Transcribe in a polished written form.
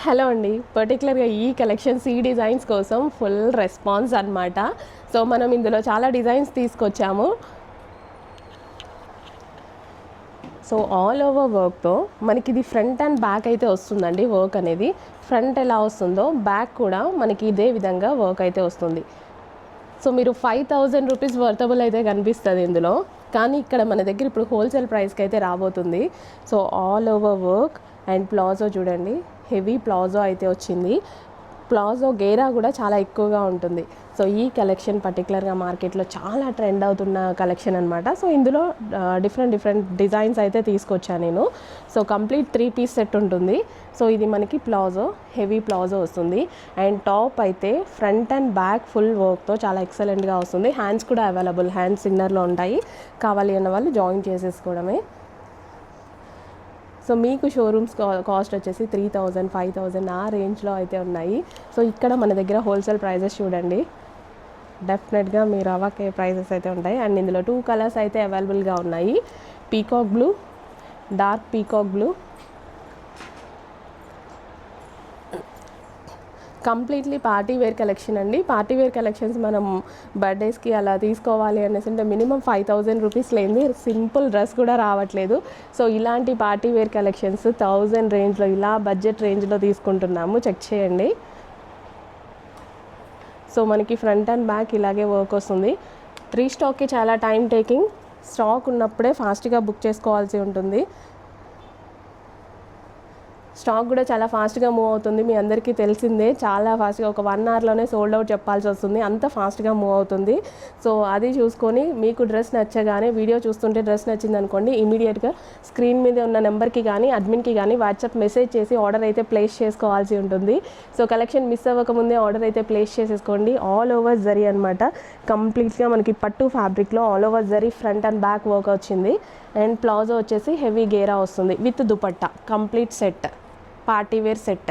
Hello అండి, పర్టికులర్గా ఈ కలెక్షన్స్ ఈ డిజైన్స్ కోసం ఫుల్ రెస్పాన్స్ అనమాట. సో మనం ఇందులో చాలా డిజైన్స్ తీసుకొచ్చాము. సో ఆల్ ఓవర్ వర్క్తో మనకి ఇది ఫ్రంట్ అండ్ బ్యాక్ అయితే వస్తుందండి. వర్క్ అనేది ఫ్రంట్ ఎలా వస్తుందో బ్యాక్ కూడా మనకి ఇదే విధంగా వర్క్ అయితే వస్తుంది. సో మీరు 5,000 రూపీస్ వర్తబుల్ అయితే కనిపిస్తుంది ఇందులో, కానీ ఇక్కడ మన దగ్గర ఇప్పుడు హోల్సేల్ ప్రైస్కి అయితే రాబోతుంది. So all over work and palazzo చూడండి, హెవీ ప్లాజో అయితే వచ్చింది. ప్లాజో గేరా కూడా చాలా ఎక్కువగా ఉంటుంది. సో ఈ కలెక్షన్ పర్టికులర్గా మార్కెట్లో చాలా ట్రెండ్ అవుతున్న కలెక్షన్ అనమాట. సో ఇందులో డిఫరెంట్ డిజైన్స్ అయితే తీసుకొచ్చాను నేను. సో కంప్లీట్ 3 పీస్ సెట్ ఉంటుంది. సో ఇది మనకి ప్లాజో, హెవీ ప్లాజో వస్తుంది. అండ్ టాప్ అయితే ఫ్రంట్ అండ్ బ్యాక్ ఫుల్ వర్క్తో చాలా ఎక్సలెంట్గా వస్తుంది. హ్యాండ్స్ కూడా అవైలబుల్, హ్యాండ్స్ ఇన్నర్లో ఉంటాయి. కావాలి అన్న వాళ్ళు జాయిన్ చేసేసుకోవడమే. సో మీకు షోరూమ్స్ కాస్ట్ వచ్చేసి 3,000, 5,000 ఆ రేంజ్లో అయితే ఉన్నాయి. సో ఇక్కడ మన దగ్గర హోల్సేల్ ప్రైజెస్ చూడండి, డెఫినెట్గా మీరు అవాకే ప్రైజెస్ అయితే ఉంటాయి. అండ్ ఇందులో 2 కలర్స్ అయితే అవైలబుల్గా ఉన్నాయి. Peacock blue, dark peacock blue. Completely party wear collection అండి. పార్టీ వేర్ కలెక్షన్స్ మనం బర్త్డేస్కి అలా తీసుకోవాలి అనేసి అంటే మినిమం 5,000 రూపీస్ లేని సింపుల్ డ్రెస్ కూడా రావట్లేదు. సో ఇలాంటి పార్టీ వేర్ కలెక్షన్స్ 1,000 రేంజ్లో, ఇలా బడ్జెట్ రేంజ్లో తీసుకుంటున్నాము. చెక్ చేయండి. సో మనకి ఫ్రంట్ అండ్ బ్యాక్ ఇలాగే వర్క్ వస్తుంది. రీస్టాక్కి చాలా టైం టేకింగ్. స్టాక్ ఉన్నప్పుడే ఫాస్ట్గా బుక్ చేసుకోవాల్సి ఉంటుంది. స్టాక్ కూడా చాలా ఫాస్ట్గా మూవ్ అవుతుంది. మీ అందరికీ తెలిసిందే, చాలా ఫాస్ట్గా ఒక 1 అవర్లోనే సోల్డ్ అవుట్ చెప్పాల్సి వస్తుంది, అంత ఫాస్ట్గా మూవ్ అవుతుంది. సో అది చూసుకొని మీకు డ్రెస్ నచ్చగానే, వీడియో చూస్తుంటే డ్రెస్ నచ్చింది అనుకోండి, ఇమీడియట్గా స్క్రీన్ మీద ఉన్న నెంబర్కి కానీ అడ్మిన్కి కానీ వాట్సాప్ మెసేజ్ చేసి ఆర్డర్ అయితే ప్లేస్ చేసుకోవాల్సి ఉంటుంది. సో కలెక్షన్ మిస్ అవ్వకముందే ఆర్డర్ అయితే ప్లేస్ చేసేసుకోండి. ఆల్ ఓవర్ జరీ అనమాట. కంప్లీట్గా మనకి పట్టు ఫ్యాబ్రిక్లో all over zari front and back work వచ్చింది. అండ్ ప్లాజో వచ్చేసి హెవీ గేరా వస్తుంది with dupatta. Complete set, party wear set.